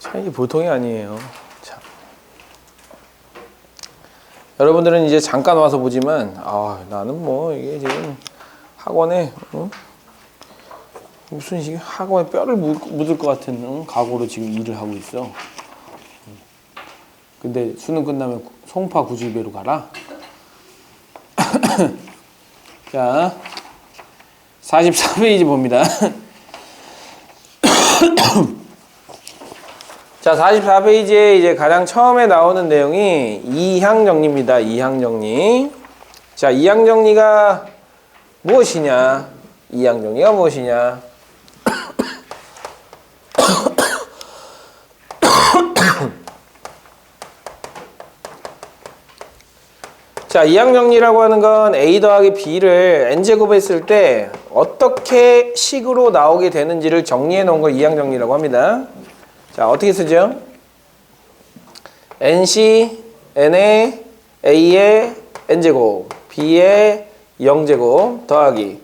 자, 이게 보통이 아니에요. 자. 여러분들은 이제 잠깐 와서 보지만, 나는 뭐, 이게 지금 학원에, 무슨 학원에 뼈를 묻을 것 같은 각오로 지금 일을 하고 있어. 근데 수능 끝나면 송파 구주배로 가라. 자, 44페이지 봅니다. 자, 44페이지에 이제 가장 처음에 나오는 내용이 이항정리입니다. 이항정리. 자, 이항정리가 무엇이냐? 이항정리가 무엇이냐? 자, 이항정리라고 하는 건 a 더하기 b를 n제곱 했을 때 어떻게 식으로 나오게 되는지를 정리해 놓은 걸 이항정리라고 합니다. 자, 어떻게 쓰죠? nc, n의 a의 n제곱, b의 0제곱 더하기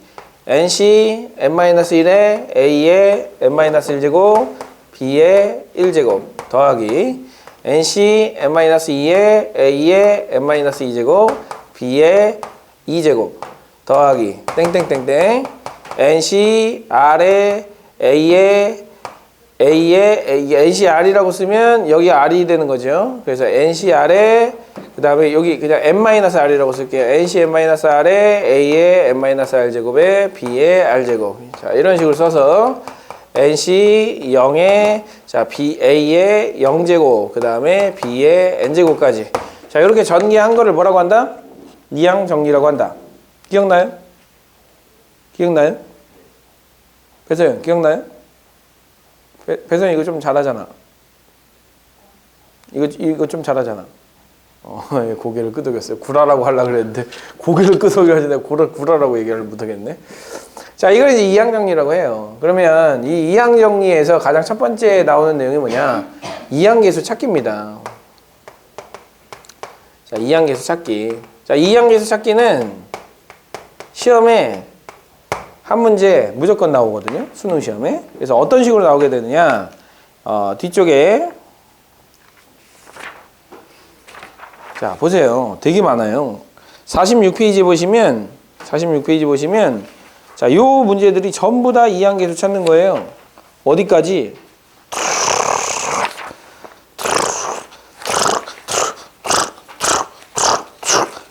nc, n-1의 a의 n-1제곱, b의 1제곱 더하기 nc, n-2의 a의 n-2제곱, b의 2제곱 더하기 땡땡땡땡 nc, r의 a의 NCR이라고 쓰면 여기 R이 되는 거죠. 그래서 NCR에 그 다음에 여기 그냥 N-R이라고 쓸게요. NC N-R에 A의 N-R 제곱에 B의 R 제곱. 자, 이런 식으로 써서 NC 0에 자, A의 0제곱 그 다음에 B의 N제곱까지. 자, 이렇게 전개한 거를 뭐라고 한다? 이항정리라고 한다. 기억나요? 기억나요? 배서영 기억나요? 배선이 이거 좀 잘하잖아. 이거 좀 잘하잖아. 고개를 끄덕였어요. 구라라고 하려고 그랬는데 고개를 끄덕여야지 내가 구라라고 얘기를 못하겠네. 자, 이걸 이제 이항정리라고 해요. 그러면 이 이항정리에서 가장 첫 번째 나오는 내용이 뭐냐? 이항계수 찾기입니다. 자, 이항계수 찾기. 자, 이항계수 찾기는 시험에 한 문제 무조건 나오거든요. 수능 시험에. 그래서 어떤 식으로 나오게 되느냐. 뒤쪽에 자, 보세요. 되게 많아요. 46페이지 보시면 자, 요 문제들이 전부 다 이항계수 찾는 거예요. 어디까지?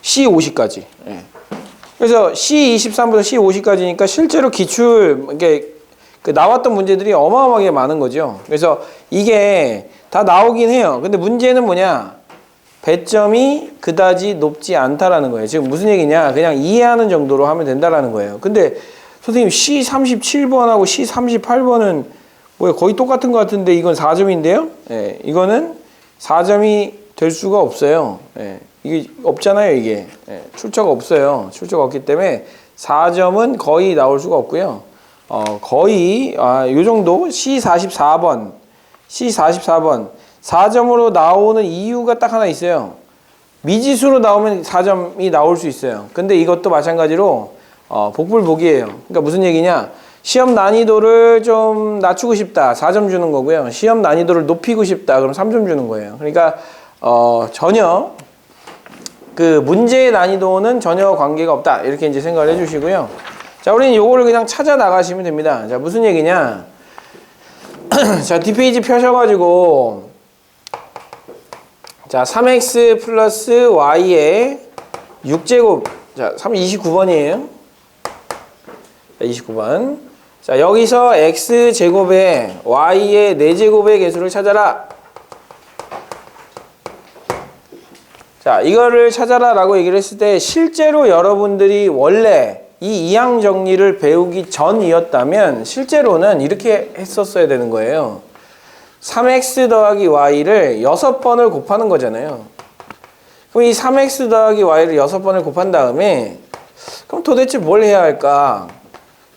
C50까지. 예. 그래서 C23부터 C50까지니까 실제로 기출, 이게 나왔던 문제들이 어마어마하게 많은 거죠. 그래서 이게 다 나오긴 해요. 근데 문제는 뭐냐? 배점이 그다지 높지 않다라는 거예요. 지금 무슨 얘기냐? 그냥 이해하는 정도로 하면 된다라는 거예요. 근데 선생님 C37번하고 C38번은 뭐야? 거의 똑같은 것 같은데 이건 4점인데요? 예, 이거는 4점이 될 수가 없어요. 예. 이게 없잖아요, 이게. 예, 출처가 없어요. 출처가 없기 때문에 4점은 거의 나올 수가 없고요. 거의, 요 정도 C44번, 4점으로 나오는 이유가 딱 하나 있어요. 미지수로 나오면 4점이 나올 수 있어요. 근데 이것도 마찬가지로, 복불복이에요. 그러니까 무슨 얘기냐? 시험 난이도를 좀 낮추고 싶다. 4점 주는 거고요. 시험 난이도를 높이고 싶다. 그럼 3점 주는 거예요. 그러니까, 전혀, 그 문제의 난이도는 전혀 관계가 없다. 이렇게 이제 생각을 해주시고요. 자, 우리는 요거를 그냥 찾아 나가시면 됩니다. 자, 무슨 얘기냐? 자, 뒷페이지 펴셔가지고, 자, 3x 플러스 y의 6제곱. 자, 29번이에요. 자, 29번. 자, 여기서 x제곱에 y의 4제곱의 개수를 찾아라. 자, 이거를 찾아라 라고 얘기를 했을 때 실제로 여러분들이 원래 이 이항정리를 배우기 전이었다면 실제로는 이렇게 했었어야 되는 거예요. 3x 더하기 y를 6번을 곱하는 거잖아요. 그럼 이 3x 더하기 y를 6번을 곱한 다음에 그럼 도대체 뭘 해야 할까?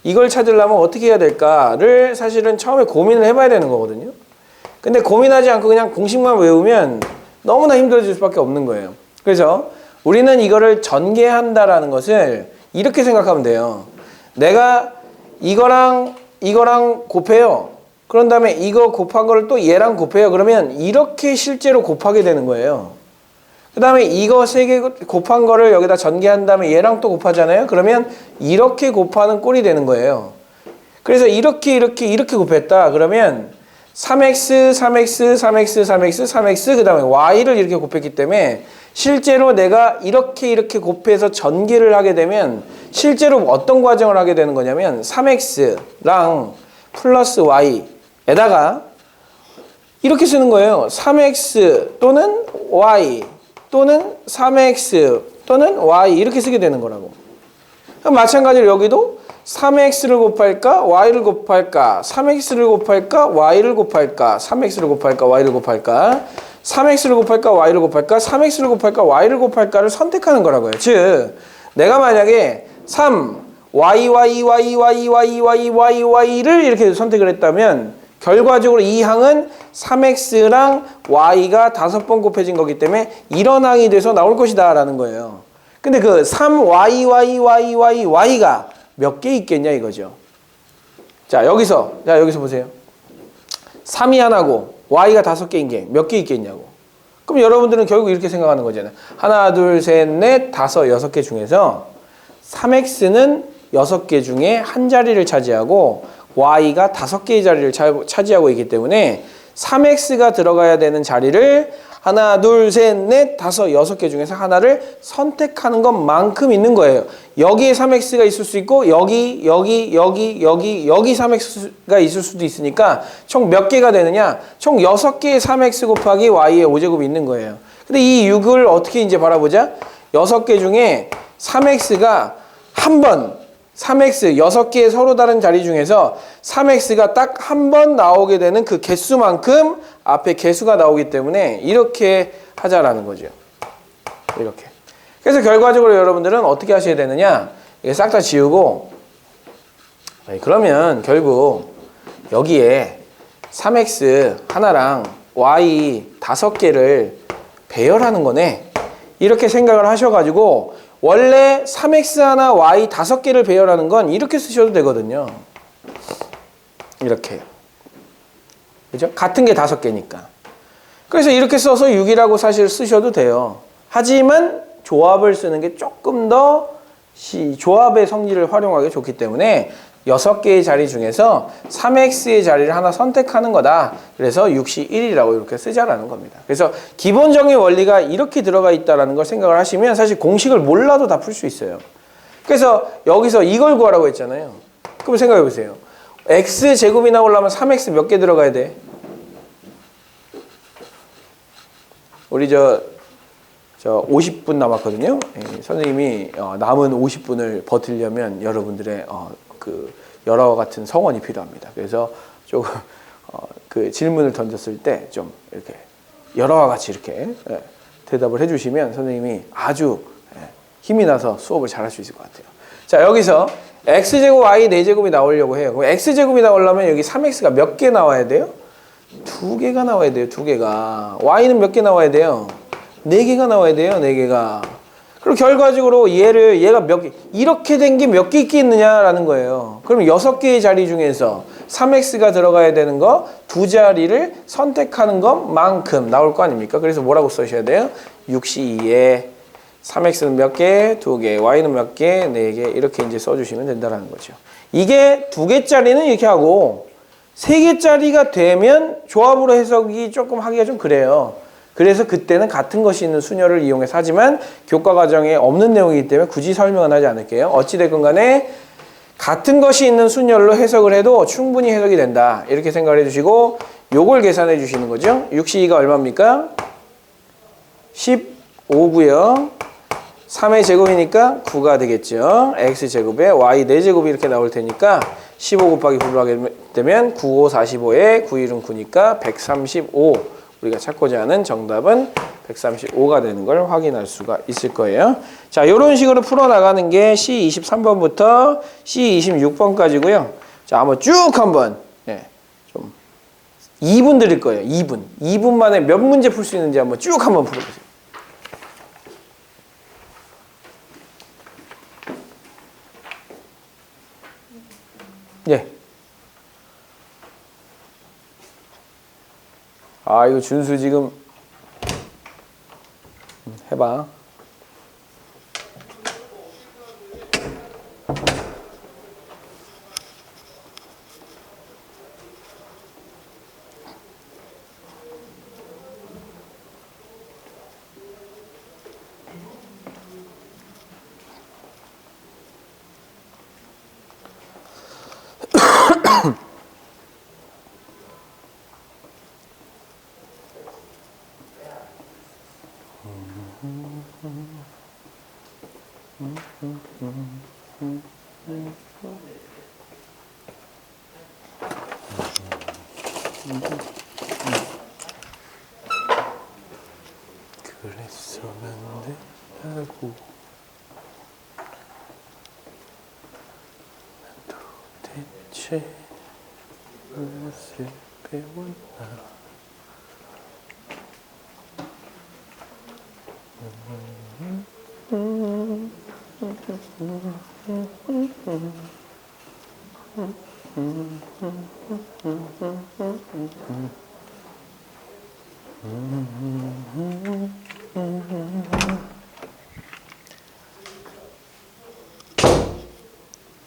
이걸 찾으려면 어떻게 해야 될까를 사실은 처음에 고민을 해봐야 되는 거거든요. 근데 고민하지 않고 그냥 공식만 외우면 너무나 힘들어질 수밖에 없는 거예요. 그래서 우리는 이거를 전개한다라는 것을 이렇게 생각하면 돼요. 내가 이거랑 곱해요. 그런 다음에 이거 곱한 거를 또 얘랑 곱해요. 그러면 이렇게 실제로 곱하게 되는 거예요. 그 다음에 이거 3개 곱한 거를 여기다 전개한 다음에 얘랑 또 곱하잖아요. 그러면 이렇게 곱하는 꼴이 되는 거예요. 그래서 이렇게 곱했다. 그러면 3x, 3x, 3x, 3x, 3x 그 다음에 y를 이렇게 곱했기 때문에 실제로 내가 이렇게 곱해서 전개를 하게 되면 실제로 어떤 과정을 하게 되는 거냐면 3x랑 플러스 y에다가 이렇게 쓰는 거예요. 3x 또는 y 또는 3x 또는 y 이렇게 쓰게 되는 거라고. 그럼 마찬가지로 여기도 3x를 곱할까 y를 곱할까 3x를 곱할까 y를 곱할까 3x를 곱할까 y를 곱할까 3x를 곱할까 y를 곱할까 3x를 곱할까 y를 곱할까를 선택하는 거라고요. 즉 내가 만약에 3 y를 이렇게 선택을 했다면 결과적으로 이 항은 3x랑 y가 5번 곱해진 거기 때문에 이런 항이 돼서 나올 것이다 라는 거예요. 근데 그 3y가 몇 개 있겠냐 이거죠. 자 여기서 보세요. 3이 하나고 y가 5개인 게 몇 개 있겠냐고. 그럼 여러분들은 결국 이렇게 생각하는 거잖아요. 하나, 둘, 셋, 넷, 다섯, 6개 중에서 3x는 6개 중에 한 자리를 차지하고 y가 5개의 자리를 차지하고 있기 때문에 3x가 들어가야 되는 자리를 하나, 둘, 셋, 넷, 다섯, 6개 중에서 하나를 선택하는 것만큼 있는 거예요. 여기에 3x가 있을 수 있고 여기 3x가 있을 수도 있으니까 총 몇 개가 되느냐? 총 6개의 3x 곱하기 y의 5제곱이 있는 거예요. 근데 이 6을 어떻게 이제 바라보자? 6개 중에 3x가 한 번 3x 6개의 서로 다른 자리 중에서 3x가 딱 한 번 나오게 되는 그 개수만큼 앞에 개수가 나오기 때문에 이렇게 하자라는 거죠. 이렇게. 그래서 결과적으로 여러분들은 어떻게 하셔야 되느냐? 이게 싹 다 지우고 그러면 결국 여기에 3x 하나랑 y 5개를 배열하는 거네. 이렇게 생각을 하셔가지고 원래 3x 하나 y 5개를 배열하는 건 이렇게 쓰셔도 되거든요. 이렇게. 그죠? 같은 게 5개니까. 그래서 이렇게 써서 6이라고 사실 쓰셔도 돼요. 하지만 조합을 쓰는 게 조금 더 조합의 성질을 활용하기 좋기 때문에 6개의 자리 중에서 3x의 자리를 하나 선택하는 거다. 그래서 6시 1이라고 이렇게 쓰자라는 겁니다. 그래서 기본적인 원리가 이렇게 들어가 있다는 걸 생각을 하시면 사실 공식을 몰라도 다 풀 수 있어요. 그래서 여기서 이걸 구하라고 했잖아요. 그럼 생각해 보세요. x제곱이 나오려면 3x 몇 개 들어가야 돼? 우리 저 50분 남았거든요. 선생님이 남은 50분을 버티려면 여러분들의 그 열화와 같은 성원이 필요합니다. 그래서 조금 그 질문을 던졌을 때 좀 이렇게 열화와 같이 이렇게 대답을 해주시면 선생님이 아주 힘이 나서 수업을 잘할 수 있을 것 같아요. 자 여기서 x제곱 y 4제곱이 나오려고 해요. 그럼 x제곱이 나오려면 여기 3x가 몇 개 나와야 돼요? 2개가 나와야 돼요. 2개가. y는 몇 개 나와야 돼요? 4개가 나와야 돼요. 4개가. 그리고 결과적으로 얘가 몇 개, 이렇게 된 게 몇 개 있겠느냐라는 거예요. 그럼 6개의 자리 중에서 3x가 들어가야 되는 거 2자리를 선택하는 것만큼 나올 거 아닙니까? 그래서 뭐라고 써셔야 돼요? 6시2에 3x는 몇 개, 2개, y는 몇 개, 4개 이렇게 이제 써주시면 된다는 거죠. 이게 2개짜리는 이렇게 하고 3개짜리가 되면 조합으로 해석이 조금 하기가 좀 그래요. 그래서 그때는 같은 것이 있는 수녀를 이용해서 하지만 교과 과정에 없는 내용이기 때문에 굳이 설명은 하지 않을게요. 어찌됐건 간에 같은 것이 있는 수녀로 해석을 해도 충분히 해석이 된다. 이렇게 생각을 해주시고 요걸 계산해 주시는 거죠. 6시2가 얼마입니까? 15고요. 3의 제곱이니까 9가 되겠죠. x제곱에 y 4제곱이 이렇게 나올 테니까 15 곱하기 9로 하게 되면 9, 5, 45에 9, 1은 9니까 135. 우리가 찾고자 하는 정답은 135가 되는 걸 확인할 수가 있을 거예요. 자, 이런 식으로 풀어나가는 게 C23번부터 C26번까지고요. 자, 한번 쭉 한번 좀 2분 드릴 거예요. 2분. 2분 만에 몇 문제 풀 수 있는지 한번 쭉 한번 풀어보세요. 예. 아, 이거 준수 지금 해봐. 그랬으면 돼 하고 도대체 무엇을 배웠나.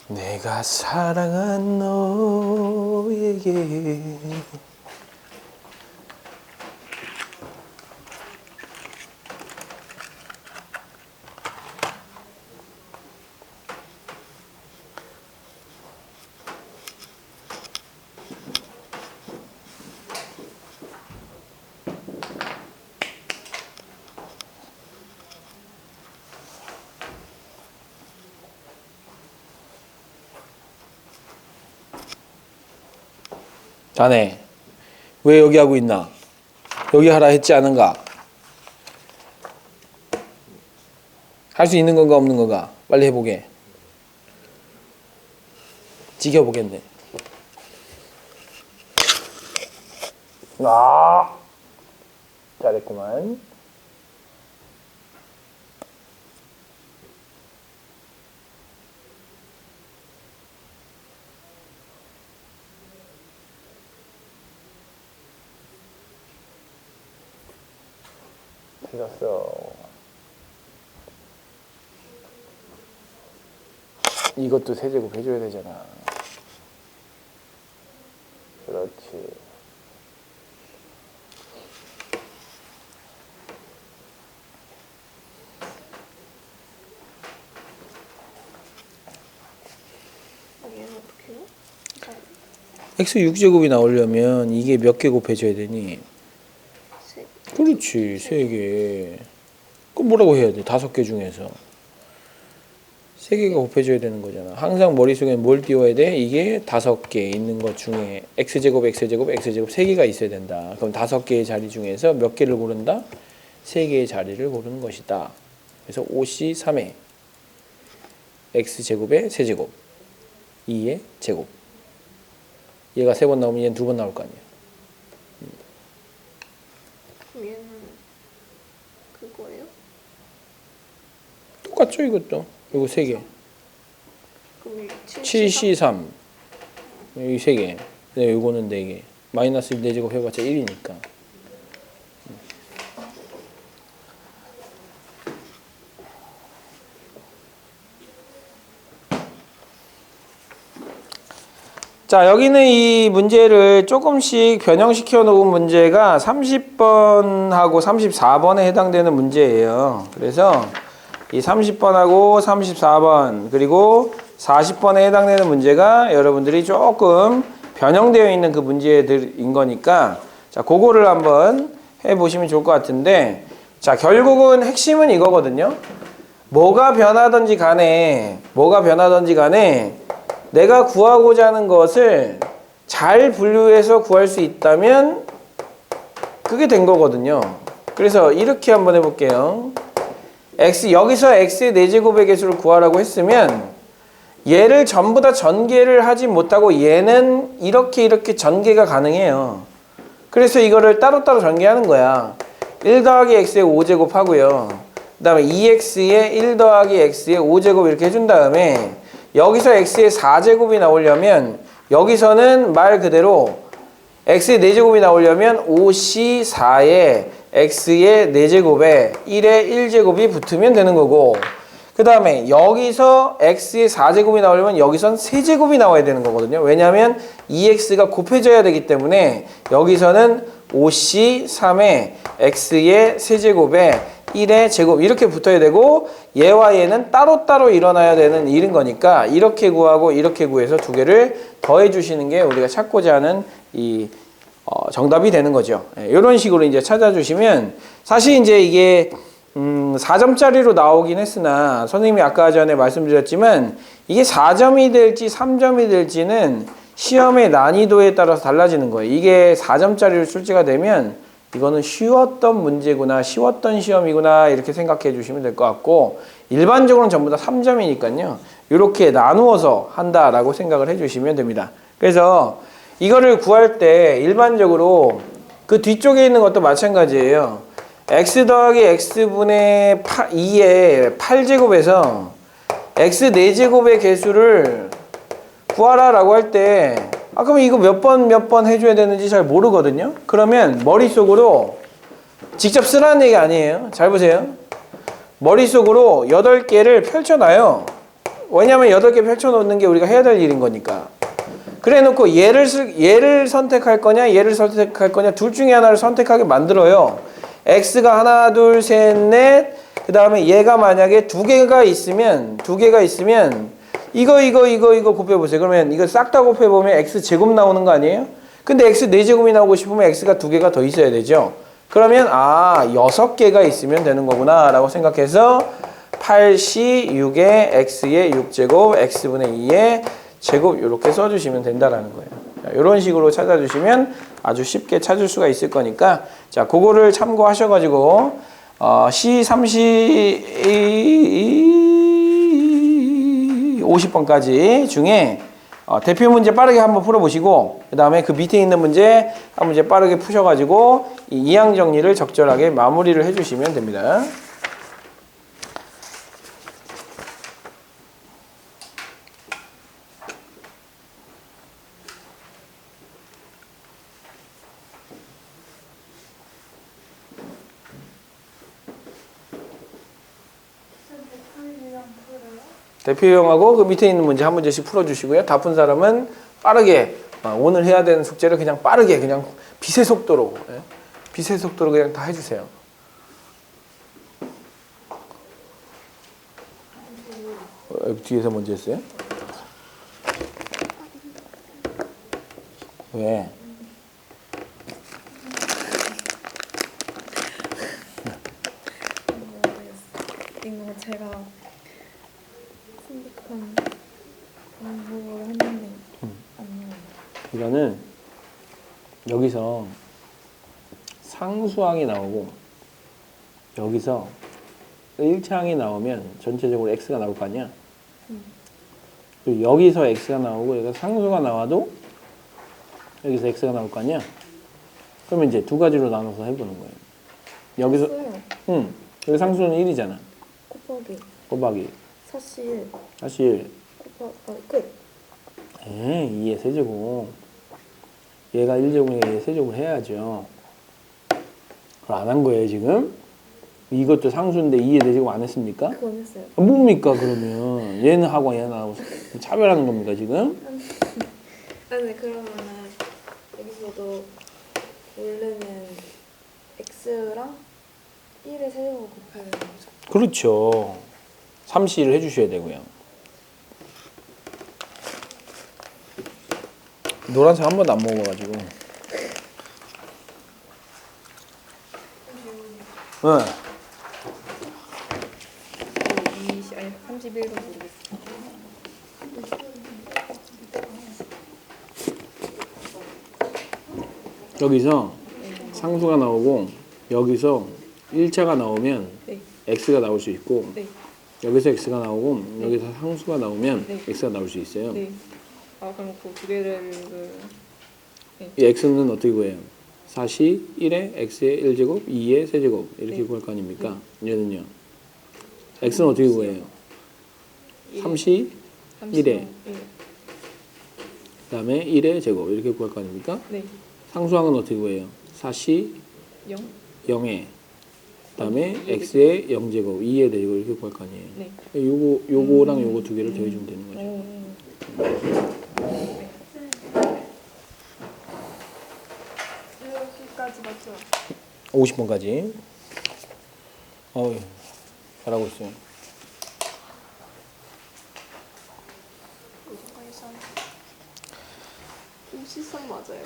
내가 사랑한 너에게 자네 왜 여기 하고 있나? 여기 하라 했지 않은가? 할 수 있는 건가 없는 건가? 빨리 해보게. 지켜보겠네. 아, 잘했구만. 틀렸어. 이것도 세제곱 해줘야 되잖아. 그렇지. 얘는 어떻게 해요? x 6제곱이 나오려면 이게 몇 개 곱해줘야 되니? 세. 그렇지, 3개. 그럼 뭐라고 해야 돼? 5개 중에서 3개가 곱해줘야 되는 거잖아. 항상 머릿속에 뭘 띄워야 돼? 이게 5개 있는 것 중에 x제곱, x제곱, x제곱 3개가 있어야 된다. 그럼 5개의 자리 중에서 몇 개를 고른다? 3개의 자리를 고르는 것이다. 그래서 5c 3에 x제곱에 세제곱 2의 제곱. 얘가 3번 나오면 얘는 2번 나올 거 아니야. 그럼 얘는 그거예요? 똑같죠 이것도. 이거 3개. 그럼 7C3 여기 3개. 네, 요거는 4개. 마이너스 4제곱 해봤자 1이니까. 자, 여기는 이 문제를 조금씩 변형시켜 놓은 문제가 30번하고 34번에 해당되는 문제예요. 그래서 이 30번하고 34번 그리고 40번에 해당되는 문제가 여러분들이 조금 변형되어 있는 그 문제들인 거니까 자, 그거를 한번 해보시면 좋을 것 같은데 자, 결국은 핵심은 이거거든요. 뭐가 변하든지 간에 내가 구하고자 하는 것을 잘 분류해서 구할 수 있다면 그게 된 거거든요. 그래서 이렇게 한번 해볼게요. 여기서 x의 4제곱의 개수를 구하라고 했으면 얘를 전부 다 전개를 하지 못하고 얘는 이렇게 전개가 가능해요. 그래서 이거를 따로따로 전개하는 거야. 1 더하기 x의 5제곱 하고요. 그 다음에 2x의 1 더하기 x의 5제곱 이렇게 해준 다음에 여기서 x의 4제곱이 나오려면 여기서는 말 그대로 x의 4제곱이 나오려면 5c4에 x의 4제곱에 1의 1제곱이 붙으면 되는 거고, 그 다음에 여기서 x의 4제곱이 나오려면 여기선 3제곱이 나와야 되는 거거든요. 왜냐하면 2x가 곱해져야 되기 때문에 여기서는 5c 3에 x의 세제곱에 1의 제곱 이렇게 붙어야 되고, 얘와 얘는 따로따로 일어나야 되는 일인 거니까 이렇게 구하고 이렇게 구해서 두 개를 더해 주시는 게 우리가 찾고자 하는 이 정답이 되는 거죠. 이런 식으로 이제 찾아주시면, 사실 이제 이게 4점짜리로 나오긴 했으나 선생님이 아까 전에 말씀드렸지만 이게 4점이 될지 3점이 될지는 시험의 난이도에 따라서 달라지는 거예요. 이게 4점짜리로 출제가 되면 이거는 쉬웠던 문제구나, 쉬웠던 시험이구나 이렇게 생각해 주시면 될 것 같고, 일반적으로는 전부 다 3점이니까요. 이렇게 나누어서 한다라고 생각을 해 주시면 됩니다. 그래서 이거를 구할 때 일반적으로 그 뒤쪽에 있는 것도 마찬가지예요. x 더하기 x분의 2의 8제곱에서 x 4제곱의 개수를 구하라 라고 할 때, 그럼 이거 몇 번 해줘야 되는지 잘 모르거든요. 그러면 머릿속으로 직접 쓰라는 얘기 아니에요. 잘 보세요. 머릿속으로 8개를 펼쳐놔요. 왜냐면 8개 펼쳐놓는 게 우리가 해야 될 일인 거니까. 그래 놓고 얘를 선택할 거냐 얘를 선택할 거냐 둘 중에 하나를 선택하게 만들어요. x가 하나 둘 셋 넷, 그 다음에 얘가 만약에 2개가 있으면 이거 곱해보세요. 그러면 이거 싹 다 곱해보면 x제곱 나오는 거 아니에요? 근데 x 4제곱이 나오고 싶으면 x가 2개가 더 있어야 되죠. 그러면 6개가 있으면 되는 거구나 라고 생각해서 8c 6에 x의 6제곱 x분의 2의 제곱 이렇게 써주시면 된다라는 거예요. 이런 식으로 찾아주시면 아주 쉽게 찾을 수가 있을 거니까, 자, 그거를 참고하셔가지고 C30 50번까지 중에 대표 문제 빠르게 한번 풀어보시고, 그 다음에 그 밑에 있는 문제 한 문제 빠르게 푸셔가지고 이 이항 정리를 적절하게 마무리를 해주시면 됩니다. 대표형하고 그 밑에 있는 문제 한 문제씩 풀어주시고요. 다 푼 사람은 빠르게 오늘 해야 되는 숙제를 그냥 빠르게 그냥 빛의 속도로 그냥 다 해주세요. 뒤에서 먼저 했어요? 왜? 이거 제가 생각한 방법으로 했는데 안 나와요. 이거는 여기서 상수항이 나오고 여기서 1차항이 나오면 전체적으로 x가 나올 거 아니야? 그리고 여기서 x가 나오고 여기서 상수가 나와도 여기서 x가 나올 거 아니야? 그러면 이제 두 가지로 나눠서 해보는 거예요. 여기서 여기 상수는 1이잖아. 곱하기 사실 끝. 2의 세제곱. 얘가 1제곱이니까 얘 세제곱을 해야죠. 그걸 안 한 거예요 지금? 이것도 상수인데 2의 4제곱 안 했습니까? 그건 했어요. 뭡니까 그러면? 얘는 하고 얘는 하고 차별하는 겁니까 지금? 아니 그러면은 여기서도 원래는 x랑 1의 세제곱 곱해야 되는 거죠? 그렇죠. 3C를 해주셔야 되고요. 노란색 한 번도 안 먹어가지고. 응. 31도 모르겠어요. 여기서 상수가 나오고 여기서 1차가 나오면 네. x가 나올 수 있고 네. 여기서 x가 나오고 여기서 상수가 나오면 네. x가 나올 수 있어요. 네. 그럼 그 두 개를 이 x는 어떻게 구해요? 4C 1에 x의 1제곱 2의 세제곱 이렇게 네. 구할 거 아닙니까? 얘는요. x는 어떻게 구해요? 3C 1에 그 다음에 1의 제곱 이렇게 구할 거 아닙니까? 네. 상수항은 어떻게 구해요? 4C 0? 0에 그다음에 x의 0제곱 2의 제곱 이렇게 구할 거 아니에요. 네. 요거랑 요거 두 개를 더해주면 되는 거죠. 여기까지 맞죠? 50번까지. 어우, 잘하고 있어요. 53 맞아요?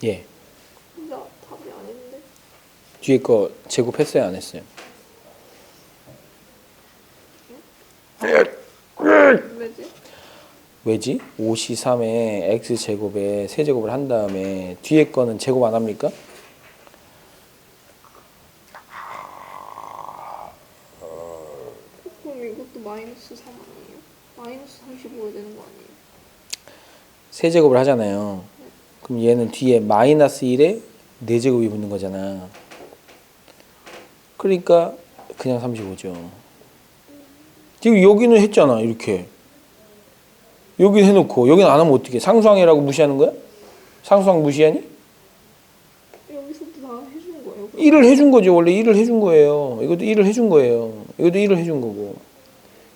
예. 진짜 답이 아닌데? 뒤에 거 제곱했어요, 안 했어요? 왜지? 왜지? 53에 x제곱에 세제곱을 한 다음에 뒤에 거는 제곱 안 합니까? 그럼 이것도 마이너스 3 아니에요? 마이너스 35야 되는 거 아니에요? 세제곱을 하잖아요. 그럼 얘는 뒤에 마이너스 1에 4제곱이 붙는 거잖아. 그러니까 그냥 35죠. 지금 여기는 했잖아, 이렇게. 여기는 해놓고 여기는 안 하면 어떻게? 상수항이라고 무시하는 거야? 상수항 무시하니? 여기서도 다 해준 거예요? 1을 해준 거죠. 원래 1을 해준 거예요. 이것도 1을 해준 거예요. 이것도 1을 해준 거고.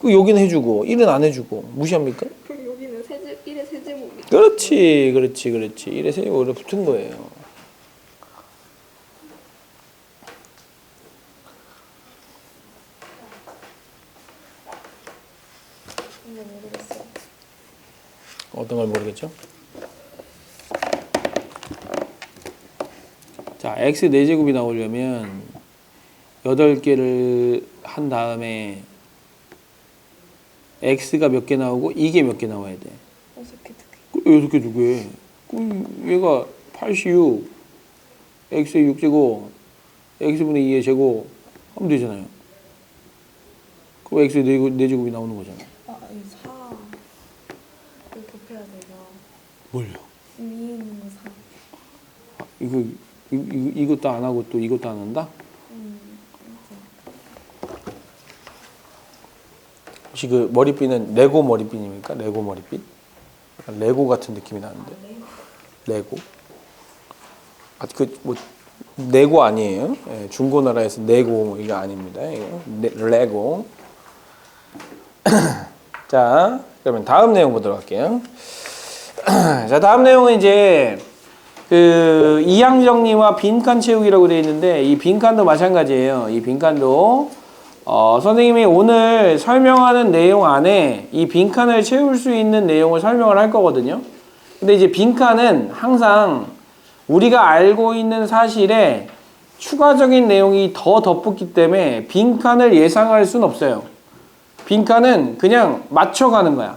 그 여기는 해주고 1은 안 해주고 무시합니까? 그럼 여기는 1의 세제곱이 그렇지, 그렇지, 그렇지. 1에 세제곱으로 붙은 거예요. 근데 모르겠어요. 어떤 걸 모르겠죠? 자, x 4제곱이 나오려면 8개를 한 다음에 x가 몇 개 나오고 이게 몇 개 나와야 돼. 6개 2개. 그 6개 두 개. 그럼 얘가 86, x의 6제곱, x분의 2의 제곱 하면 되잖아요. 그럼 x의 4제곱이 나오는 거잖아. 아, 이 4. 이거 곱해야 돼요. 뭘요? 위에 있는 거 4. 아, 이것도 안 하고 또 이것도 안 한다? 혹시 그 머리핀은 레고 머리핀입니까? 레고 머리핀? 약간 레고 같은 느낌이 나는데. 레고? 아, 뭐 레고 아니에요? 예, 중고나라에서 레고 이게 아닙니다. 이거. 레고. 자, 그러면 다음 내용 보도록 할게요. 자, 다음 내용은 이제 그 이항 정리와 빈칸 채우기라고 되어 있는데 이 빈칸도 마찬가지예요. 이 빈칸도 선생님이 오늘 설명하는 내용 안에 이 빈칸을 채울 수 있는 내용을 설명을 할 거거든요. 근데 이제 빈칸은 항상 우리가 알고 있는 사실에 추가적인 내용이 더 덧붙기 때문에 빈칸을 예상할 수는 없어요. 빈칸은 그냥 맞춰가는 거야.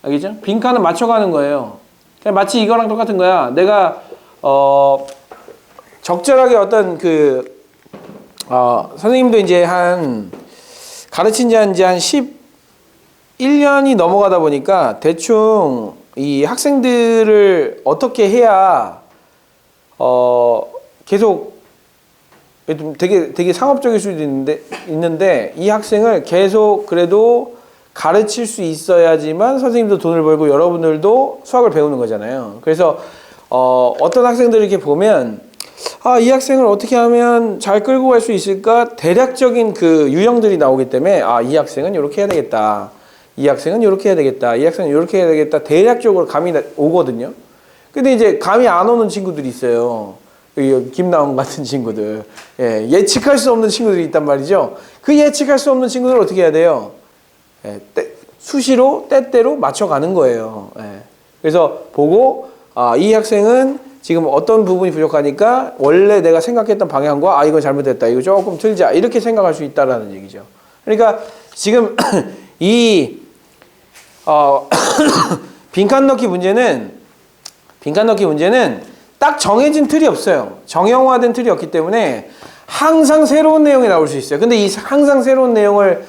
알겠죠? 빈칸은 맞춰가는 거예요. 그냥 마치 이거랑 똑같은 거야. 내가 적절하게 어떤 선생님도 이제 가르친 지 한 11년이 넘어가다 보니까 대충 이 학생들을 어떻게 해야 계속 되게 상업적일 수도 있는데 이 학생을 계속 그래도 가르칠 수 있어야지만 선생님도 돈을 벌고 여러분들도 수학을 배우는 거잖아요. 그래서 어떤 학생들을 이렇게 보면 이 학생을 어떻게 하면 잘 끌고 갈 수 있을까? 대략적인 그 유형들이 나오기 때문에 이 학생은 이렇게 해야 되겠다. 이 학생은 이렇게 해야 되겠다. 이 학생은 이렇게 해야 되겠다. 대략적으로 감이 오거든요. 근데 이제 감이 안 오는 친구들이 있어요. 김나온 같은 친구들. 예, 예측할 수 없는 친구들이 있단 말이죠. 그 예측할 수 없는 친구들을 어떻게 해야 돼요? 수시로 때때로 맞춰가는 거예요. 예. 그래서 보고 이 학생은 지금 어떤 부분이 부족하니까 원래 내가 생각했던 방향과 이건 잘못됐다. 이거 조금 틀자. 이렇게 생각할 수 있다라는 얘기죠. 그러니까 지금 이 빈칸 넣기 문제는 딱 정해진 틀이 없어요. 정형화된 틀이 없기 때문에 항상 새로운 내용이 나올 수 있어요. 근데 이 항상 새로운 내용을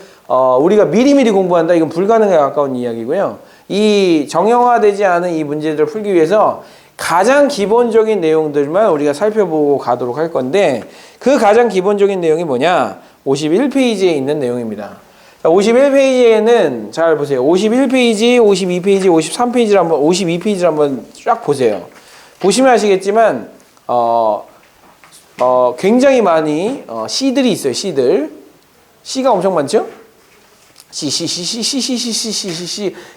우리가 미리미리 공부한다. 이건 불가능에 가까운 이야기고요. 이 정형화되지 않은 이 문제들을 풀기 위해서 가장 기본적인 내용들만 우리가 살펴보고 가도록 할 건데 그 가장 기본적인 내용이 뭐냐? 51페이지에 있는 내용입니다. 51페이지에는 잘 보세요. 51페이지, 52페이지, 53페이지를 52페이지를 한번 쫙 보세요. 보시면 아시겠지만 굉장히 많이 C들이 있어요. C들. C가 엄청 많죠? C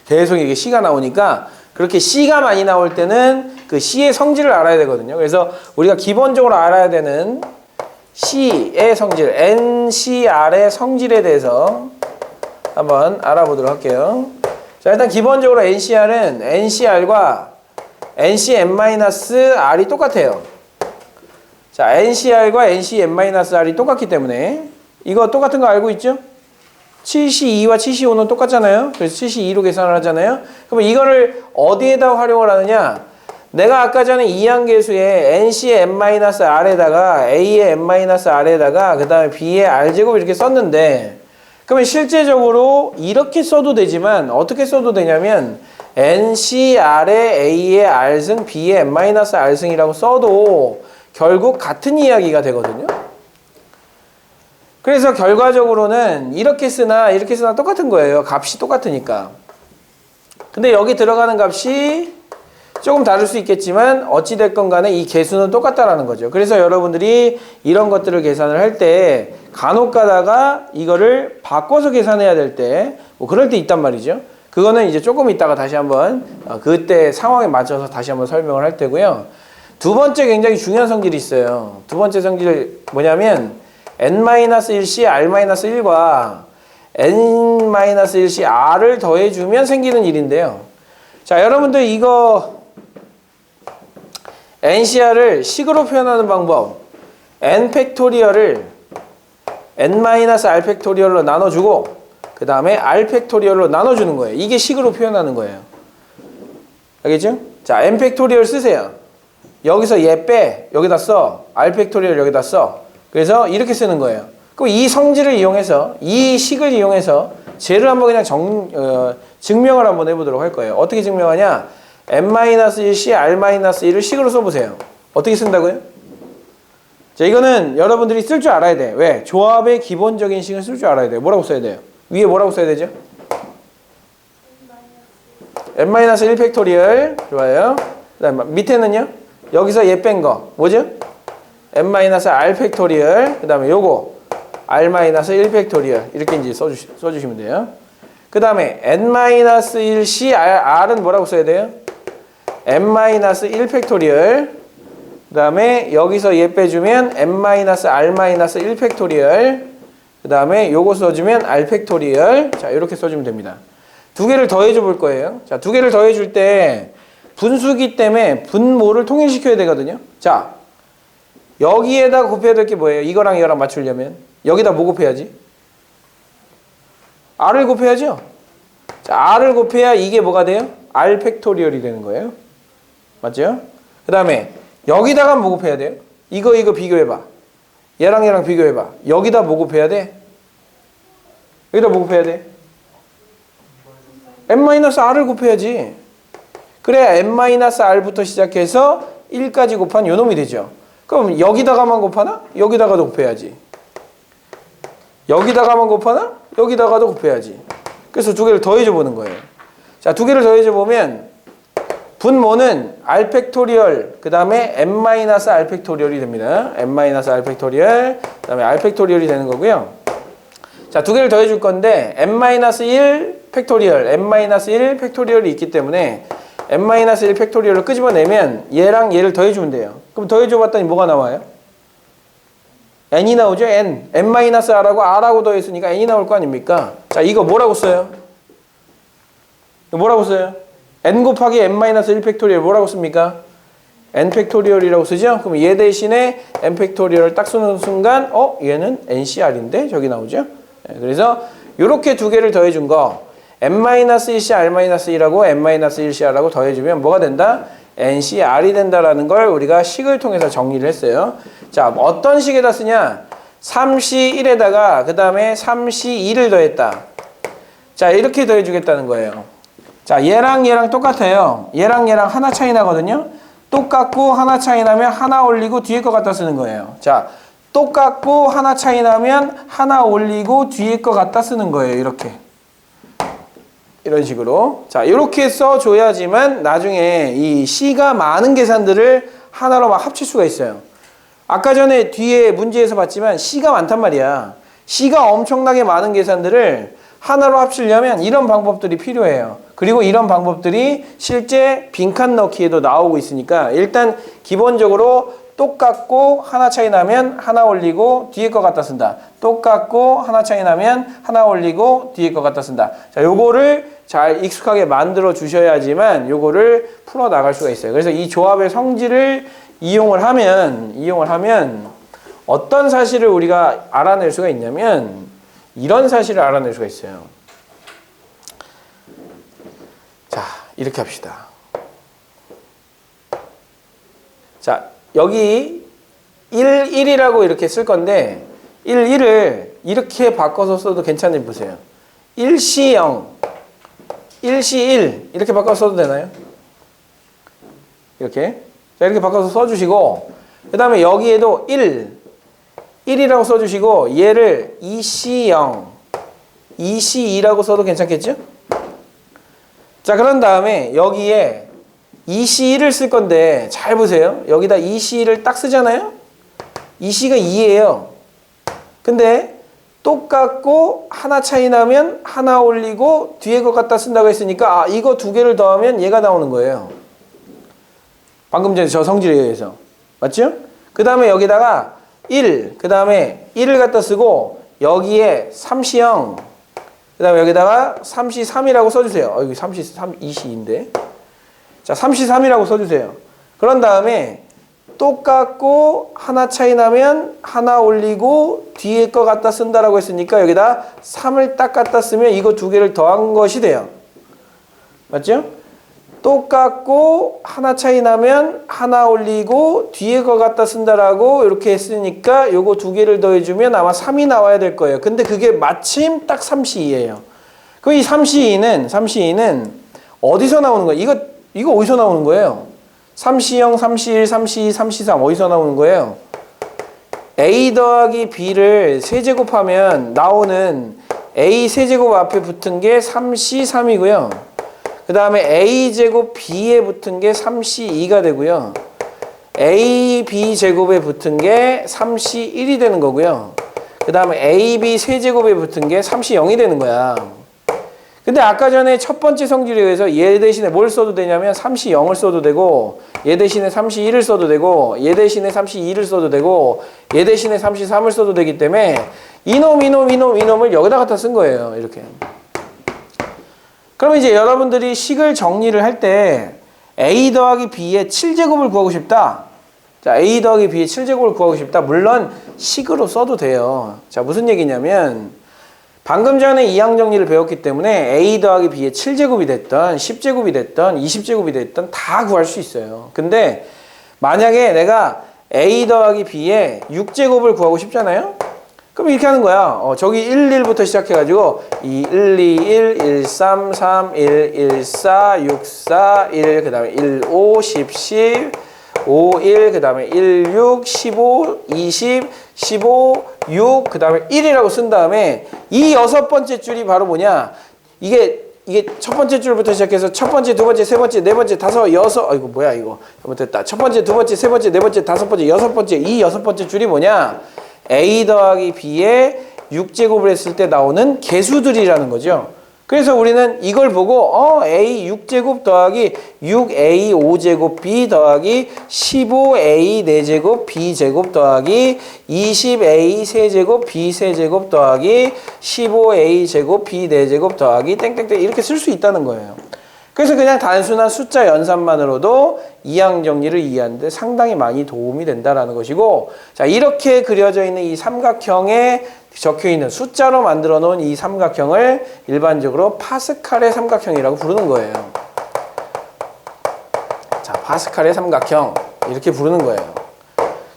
계속 이게 C가 나오니까 그렇게 C가 많이 나올 때는 그 C의 성질을 알아야 되거든요. 그래서 우리가 기본적으로 알아야 되는 C의 성질, NCR의 성질에 대해서 한번 알아보도록 할게요. 자, 일단 기본적으로 NCR은 NCR과 NCN-R이 똑같아요. 자, NCR과 NCN-R이 똑같기 때문에 이거 똑같은 거 알고 있죠? 7C2와 7C5는 똑같잖아요. 그래서 7C2로 계산을 하잖아요. 그러면 이거를 어디에다 활용을 하느냐? 내가 아까 전에 이항계수에 NC의 n-r에다가 A의 n-r에다가 그 다음에 B의 r제곱 이렇게 썼는데 그러면 실제적으로 이렇게 써도 되지만 어떻게 써도 되냐면 NCR의 A의 r승 B의 n-r승이라고 써도 결국 같은 이야기가 되거든요. 그래서 결과적으로는 이렇게 쓰나 이렇게 쓰나 똑같은 거예요. 값이 똑같으니까. 근데 여기 들어가는 값이 조금 다를 수 있겠지만 어찌됐건 간에 이 개수는 똑같다라는 거죠. 그래서 여러분들이 이런 것들을 계산을 할 때 간혹 가다가 이거를 바꿔서 계산해야 될 때 뭐 그럴 때 있단 말이죠. 그거는 이제 조금 있다가 다시 한번 그때 상황에 맞춰서 다시 한번 설명을 할 테고요. 두 번째 굉장히 중요한 성질이 있어요. 두 번째 성질 뭐냐면 n-1c r-1과 n-1c r을 더해주면 생기는 일인데요. 자, 여러분들 이거 NCR을 식으로 표현하는 방법 n 팩토리얼을 n-r 팩토리얼로 나눠주고 그 다음에 r 팩토리얼로 나눠주는 거예요. 이게 식으로 표현하는 거예요. 알겠죠? 자, n 팩토리얼 쓰세요. 여기서 얘 빼. 여기다 써. r 팩토리얼 여기다 써. 그래서 이렇게 쓰는 거예요. 그럼 이 성질을 이용해서 이 식을 이용해서 쟤를 한번 그냥 증명을 한번 해보도록 할 거예요. 어떻게 증명하냐? n-1c r-1을 식으로 써보세요. 어떻게 쓴다고요? 자, 이거는 여러분들이 쓸 줄 알아야 돼. 왜? 조합의 기본적인 식을 쓸 줄 알아야 돼요. 뭐라고 써야 돼요? 위에 뭐라고 써야 되죠? n-1 팩토리얼. 좋아요. 그 다음에 밑에는요? 여기서 얘 뺀 거. 뭐죠? n-r 팩토리얼. 그 다음에 요거 r-1 팩토리얼. 이렇게 이제 써주시면 돼요. 그 다음에 n-1c r은 뭐라고 써야 돼요? n-1 팩토리얼. 그 다음에 여기서 얘 빼주면 n-r-1 팩토리얼. 그 다음에 요거 써주면 r 팩토리얼. 자, 이렇게 써주면 됩니다. 두 개를 더해줘 볼 거예요. 자, 두 개를 더해줄 때 분수기 때문에 분모를 통일시켜야 되거든요. 자, 여기에다 곱해야 될 게 뭐예요? 이거랑 이거랑 맞추려면 여기다 뭐 곱해야지? r을 곱해야죠. 자, r을 곱해야 이게 뭐가 돼요? r 팩토리얼이 되는 거예요. 맞죠? 그 다음에 여기다가 뭐 곱해야 돼요? 이거 비교해봐. 얘랑 비교해봐. 여기다 뭐 곱해야 돼? 여기다 뭐 곱해야 돼? n-r을 곱해야지. 그래야 n-r부터 시작해서 1까지 곱한 요 놈이 되죠. 그럼 여기다가만 곱하나? 여기다가도 곱해야지. 여기다가만 곱하나? 여기다가도 곱해야지. 그래서 두 개를 더해줘 보는 거예요. 자, 두 개를 더해줘 보면 분모는 r 팩토리얼 그 다음에 n-r 팩토리얼이 됩니다. n-r 팩토리얼 그 다음에 r 팩토리얼이 되는 거고요. 자, 두 개를 더해줄 건데 n-1 팩토리얼, n-1 팩토리얼이 있기 때문에 n-1 팩토리얼을 끄집어내면 얘랑 얘를 더해주면 돼요. 그럼 더해줘 봤더니 뭐가 나와요? n이 나오죠? n-r하고 r하고 더했으니까 n이 나올 거 아닙니까? 자, 이거 뭐라고 써요? 뭐라고 써요? n 곱하기 n-1 팩토리얼 뭐라고 씁니까? n 팩토리얼이라고 쓰죠? 그럼 얘 대신에 n 팩토리얼을 딱 쓰는 순간 얘는 NCR인데? 저기 나오죠? 그래서 이렇게 두 개를 더해준 거 n-1c r-1하고 n-1c r하고 더해주면 뭐가 된다? NCR이 된다라는 걸 우리가 식을 통해서 정리를 했어요. 자, 어떤 식에다 쓰냐? 3C1에다가 그 다음에 3C2를 더했다. 자, 이렇게 더해주겠다는 거예요. 자, 얘랑 얘랑 똑같아요. 얘랑 얘랑 하나 차이 나거든요. 똑같고 하나 차이 나면 하나 올리고 뒤에 거 갖다 쓰는 거예요. 자, 똑같고 하나 차이 나면 하나 올리고 뒤에 거 갖다 쓰는 거예요. 이렇게. 이런 식으로. 자, 이렇게 써줘야지만 나중에 이 C가 많은 계산들을 하나로 막 합칠 수가 있어요. 아까 전에 뒤에 문제에서 봤지만 C가 많단 말이야. C가 엄청나게 많은 계산들을 하나로 합치려면 이런 방법들이 필요해요. 그리고 이런 방법들이 실제 빈칸 넣기에도 나오고 있으니까 일단 기본적으로 똑같고 하나 차이 나면 하나 올리고 뒤에 거 갖다 쓴다. 똑같고 하나 차이 나면 하나 올리고 뒤에 거 갖다 쓴다. 자, 요거를 잘 익숙하게 만들어 주셔야지만 요거를 풀어 나갈 수가 있어요. 그래서 이 조합의 성질을 이용을 하면 어떤 사실을 우리가 알아낼 수가 있냐면 이런 사실을 알아낼 수가 있어요. 자, 이렇게 합시다. 자, 여기 1이라고 이렇게 쓸 건데 1을 이렇게 바꿔서 써도 괜찮은지 보세요. 1C 0, 1C 1 이렇게 바꿔서 써도 되나요? 이렇게. 자, 이렇게 바꿔서 써주시고 그 다음에 여기에도 1이라고 써주시고 얘를 2C 0, 2C 2라고 써도 괜찮겠죠? 자, 그런 다음에 여기에 2C1을 쓸 건데 잘 보세요. 여기다 2C1을 딱 쓰잖아요. 2C가 2예요. 근데 똑같고 하나 차이 나면 하나 올리고 뒤에 것 갖다 쓴다고 했으니까 아, 이거 두 개를 더하면 얘가 나오는 거예요. 방금 전에 저 성질에 의해서. 맞죠? 그 다음에 여기다가 1, 그 다음에 1을 갖다 쓰고 여기에 3C0, 그 다음에 여기다가 3C3이라고 써주세요. 여기 3C3, 2C인데. 자, 3C3이라고 써주세요. 그런 다음에 똑같고 하나 차이 나면 하나 올리고 뒤에 거 갖다 쓴다라고 했으니까 여기다 3을 딱 갖다 쓰면 이거 두 개를 더한 것이 돼요. 맞죠? 똑같고 하나 차이 나면 하나 올리고 뒤에 거 갖다 쓴다라고 이렇게 했으니까 요거 두 개를 더해주면 아마 3이 나와야 될 거예요. 근데 그게 마침 딱 3C2예요. 그럼 이 3C2는 어디서 나오는 거예요? 이거 어디서 나오는 거예요? 3C0, 3C1, 3C2, 3C3 어디서 나오는 거예요? A 더하기 B를 세제곱하면 나오는 A 세제곱 앞에 붙은 게 3C3이고요. 그 다음에 A제곱 B에 붙은 게 3C2가 되고요. AB 제곱에 붙은 게 3C1이 되는 거고요. 그 다음에 AB 세제곱에 붙은 게 3C0이 되는 거야. 근데 아까 전에 첫 번째 성질에 의해서 얘 대신에 뭘 써도 되냐면 3C0을 써도 되고 얘 대신에 3C1을 써도 되고 얘 대신에 3C2를 써도 되고 얘 대신에 3C3을 써도 되기 때문에 이놈을 여기다 갖다 쓴 거예요. 이렇게. 그럼 이제 여러분들이 식을 정리를 할 때 A 더하기 B의 7제곱을 구하고 싶다. 자, A 더하기 B의 7제곱을 구하고 싶다. 물론 식으로 써도 돼요. 자, 무슨 얘기냐면 방금 전에 이항 정리를 배웠기 때문에 A 더하기 B의 7제곱이 됐던 10제곱이 됐던 20제곱이 됐던 다 구할 수 있어요. 근데 만약에 내가 A 더하기 B의 6제곱을 구하고 싶잖아요. 그럼 이렇게 하는 거야. 저기 1, 1부터 시작해가지고 2, 1, 2, 1, 1, 3, 3, 1, 1, 4, 6, 4, 1, 그 다음에 1, 5, 10, 10, 5, 1, 그 다음에 1, 6, 15, 20, 15, 6, 그 다음에 1이라고 쓴 다음에 이 여섯 번째 줄이 바로 뭐냐. 이게 첫 번째 줄부터 시작해서 첫 번째, 두 번째, 세 번째, 네 번째, 다섯, 여섯, 이거 뭐야 이거. 잘못됐다. 첫 번째, 두 번째, 세 번째, 네 번째, 다섯 번째, 여섯 번째, 이 여섯 번째 줄이 뭐냐. A 더하기 B의 6제곱을 했을 때 나오는 개수들이라는 거죠. 그래서 우리는 이걸 보고 A 6제곱 더하기 6A 5제곱 B 더하기 15A 4제곱 B 제곱 더하기 20A 세제곱 B 세제곱 더하기 15A 제곱 B 4제곱 더하기 땡땡땡 이렇게 쓸 수 있다는 거예요. 그래서 그냥 단순한 숫자 연산만으로도 이항 정리를 이해하는 데 상당히 많이 도움이 된다라는 것이고, 자, 이렇게 그려져 있는 이 삼각형에 적혀 있는 숫자로 만들어 놓은 이 삼각형을 일반적으로 파스칼의 삼각형이라고 부르는 거예요. 자, 파스칼의 삼각형 이렇게 부르는 거예요.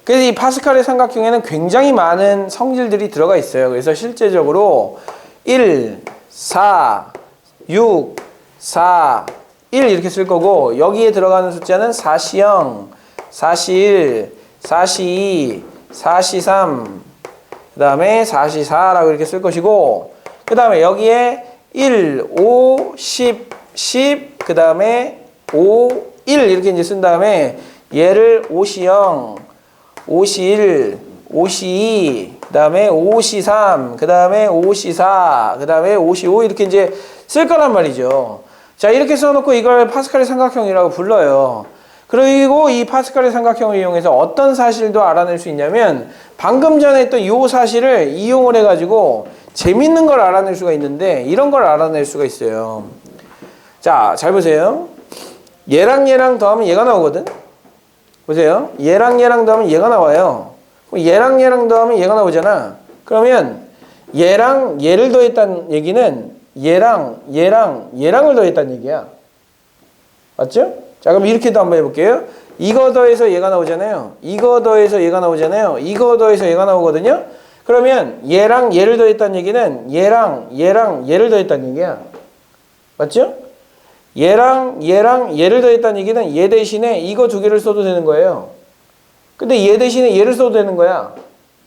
그래서 이 파스칼의 삼각형에는 굉장히 많은 성질들이 들어가 있어요. 그래서 실제적으로 1, 4, 6, 4, 1 이렇게 쓸 거고, 여기에 들어가는 숫자는 4C0, 4C1, 4C2, 4C3, 그 다음에 4C4라고 이렇게 쓸 것이고, 그 다음에 여기에 1, 5, 10, 10, 그 다음에 5, 1 이렇게 이제 쓴 다음에 얘를 5C0, 5C1, 5C2, 그 다음에 5C3, 그 다음에 5C4, 그 다음에 5C5 이렇게 이제 쓸 거란 말이죠. 자, 이렇게 써놓고 이걸 파스칼의 삼각형이라고 불러요. 그리고 이 파스칼의 삼각형을 이용해서 어떤 사실도 알아낼 수 있냐면 방금 전에 했던 이 사실을 이용을 해가지고 재밌는 걸 알아낼 수가 있는데 이런 걸 알아낼 수가 있어요. 자, 잘 보세요. 얘랑 얘랑 더하면 얘가 나오거든. 보세요. 얘랑 얘랑 더하면 얘가 나와요. 얘랑 얘랑 더하면 얘가 나오잖아. 그러면 얘랑 얘를 더했다는 얘기는 얘랑 얘랑 얘랑을 더했다는 얘기야. 맞죠? 자, 그럼 이렇게도 한번 해볼게요. 이거 더해서 얘가 나오잖아요. 이거 더해서 얘가 나오잖아요. 이거 더해서 얘가 나오거든요. 그러면 얘랑 얘를 더했다는 얘기는 얘랑 얘랑 얘를 더했다는 얘기야. 맞죠? 얘랑 얘랑 얘를 더했다는 얘기는 얘 대신에 이거 두 개를 써도 되는 거예요. 근데 얘 대신에 얘를 써도 되는 거야.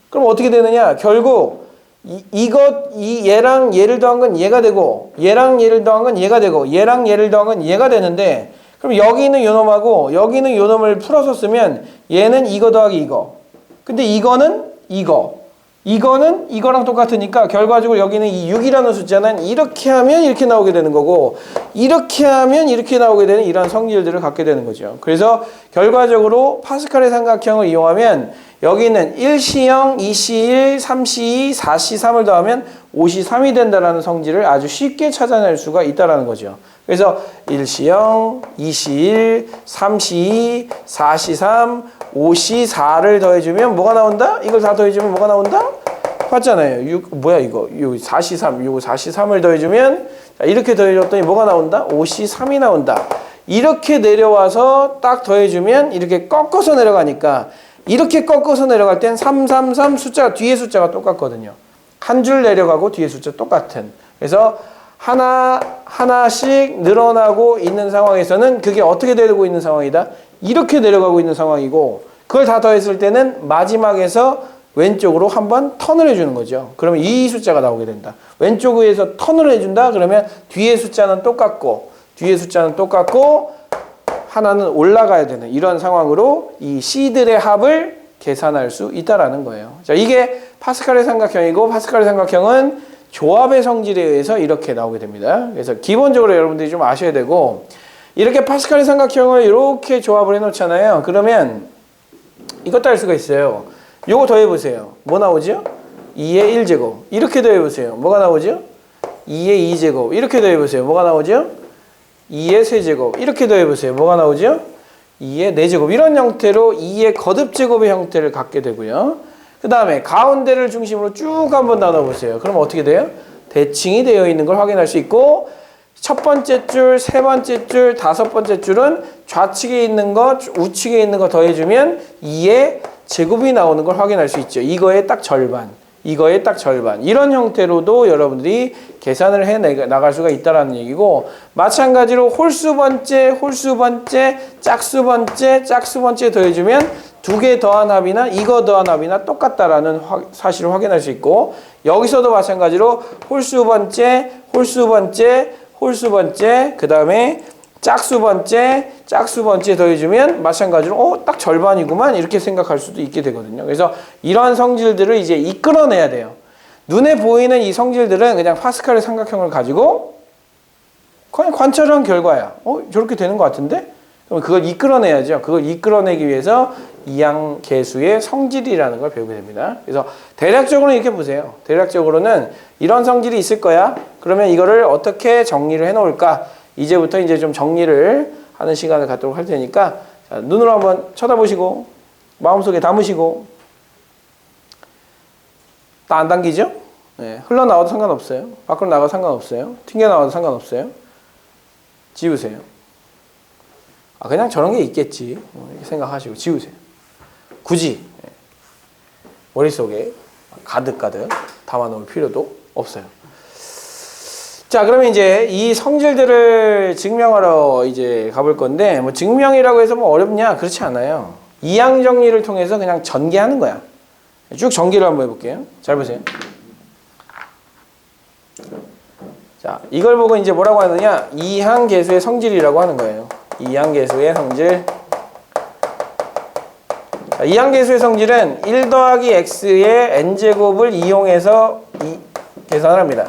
그럼 어떻게 되느냐? 결국 이 얘랑 얘를 더한 건 얘가 되고 얘랑 얘를 더한 건 얘가 되고 얘랑 얘를 더한 건 얘가 되는데 그럼 여기 있는 요놈하고 여기 있는 요놈을 풀어서 쓰면 얘는 이거 더하기 이거. 근데 이거는 이거. 이거는 이거랑 똑같으니까 결과적으로 여기는 이 6이라는 숫자는 이렇게 하면 이렇게 나오게 되는 거고 이렇게 하면 이렇게 나오게 되는 이런 성질들을 갖게 되는 거죠. 그래서 결과적으로 파스칼의 삼각형을 이용하면 여기 있는 1C0, 2C1, 3C2, 4C3을 더하면 5C3이 된다는 성질을 아주 쉽게 찾아낼 수가 있다는 거죠. 그래서 1C0, 2C1, 3C2, 4C3, 5C4를 더해주면 뭐가 나온다? 이걸 다 더해주면 뭐가 나온다? 봤잖아요. 6, 뭐야 이거? 4C3, 이거 4C3을 더해주면 자, 이렇게 더해줬더니 뭐가 나온다? 5C3이 나온다. 이렇게 내려와서 딱 더해주면 이렇게 꺾어서 내려가니까 이렇게 꺾어서 내려갈 땐 333 숫자가 뒤에 숫자가 똑같거든요. 한 줄 내려가고 뒤에 숫자 똑같은. 그래서 하나씩 늘어나고 있는 상황에서는 그게 어떻게 되고 있는 상황이다? 이렇게 내려가고 있는 상황이고 그걸 다 더했을 때는 마지막에서 왼쪽으로 한번 턴을 해주는 거죠. 그러면 이 숫자가 나오게 된다. 왼쪽에서 턴을 해준다? 그러면 뒤에 숫자는 똑같고 뒤에 숫자는 똑같고 하나는 올라가야 되는 이런 상황으로 이 C들의 합을 계산할 수 있다라는 거예요. 자, 이게 파스칼의 삼각형이고 파스칼의 삼각형은 조합의 성질에 의해서 이렇게 나오게 됩니다. 그래서 기본적으로 여러분들이 좀 아셔야 되고 이렇게 파스칼의 삼각형을 이렇게 조합을 해놓잖아요. 그러면 이것도 할 수가 있어요. 요거 더해보세요. 뭐 나오죠? 2의 1제곱. 이렇게 더해보세요. 뭐가 나오죠? 2의 2제곱. 이렇게 더해보세요. 뭐가 나오죠? 2의 세제곱. 이렇게 더해보세요. 뭐가 나오죠? 2의 4제곱. 이런 형태로 2의 거듭제곱의 형태를 갖게 되고요. 그 다음에 가운데를 중심으로 쭉 한번 나눠보세요. 그럼 어떻게 돼요? 대칭이 되어 있는 걸 확인할 수 있고 첫 번째 줄, 세 번째 줄, 다섯 번째 줄은 좌측에 있는 것, 우측에 있는 거 더해주면 2의 제곱이 나오는 걸 확인할 수 있죠. 이거의 딱 절반. 이거의 딱 절반. 이런 형태로도 여러분들이 계산을 해 나갈 수가 있다는 얘기고 마찬가지로 홀수 번째, 짝수 번째 더해주면 두 개 더한 합이나 이거 더한 합이나 똑같다라는 사실을 확인할 수 있고 여기서도 마찬가지로 홀수 번째, 그 다음에 짝수 번째 더해주면 마찬가지로 딱 절반이구만 이렇게 생각할 수도 있게 되거든요. 그래서 이러한 성질들을 이제 이끌어내야 돼요. 눈에 보이는 이 성질들은 그냥 파스칼의 삼각형을 가지고 그냥 관찰한 결과야. 저렇게 되는 것 같은데? 그럼 그걸 이끌어내야죠. 그걸 이끌어내기 위해서 이항계수의 성질이라는 걸 배우게 됩니다. 그래서 대략적으로는 이렇게 보세요. 대략적으로는 이런 성질이 있을 거야. 그러면 이거를 어떻게 정리를 해놓을까? 이제부터 이제 좀 정리를 하는 시간을 갖도록 할 테니까 자, 눈으로 한번 쳐다보시고 마음속에 담으시고 다 안 당기죠? 네, 흘러나와도 상관없어요. 밖으로 나가도 상관없어요. 튕겨나와도 상관없어요. 지우세요. 그냥 저런 게 있겠지 이렇게 생각하시고 지우세요. 굳이 머릿속에 가득가득 담아놓을 필요도 없어요. 자, 그러면 이제 이 성질들을 증명하러 이제 가볼 건데 뭐 증명이라고 해서 뭐 어렵냐? 그렇지 않아요. 이항 정리를 통해서 그냥 전개하는 거야. 쭉 전개를 한번 해볼게요. 잘 보세요. 자, 이걸 보고 이제 뭐라고 하느냐? 이항계수의 성질이라고 하는 거예요. 이항계수의 성질. 자, 이항계수의 성질은 1 더하기 x의 n제곱을 이용해서 계산을 합니다.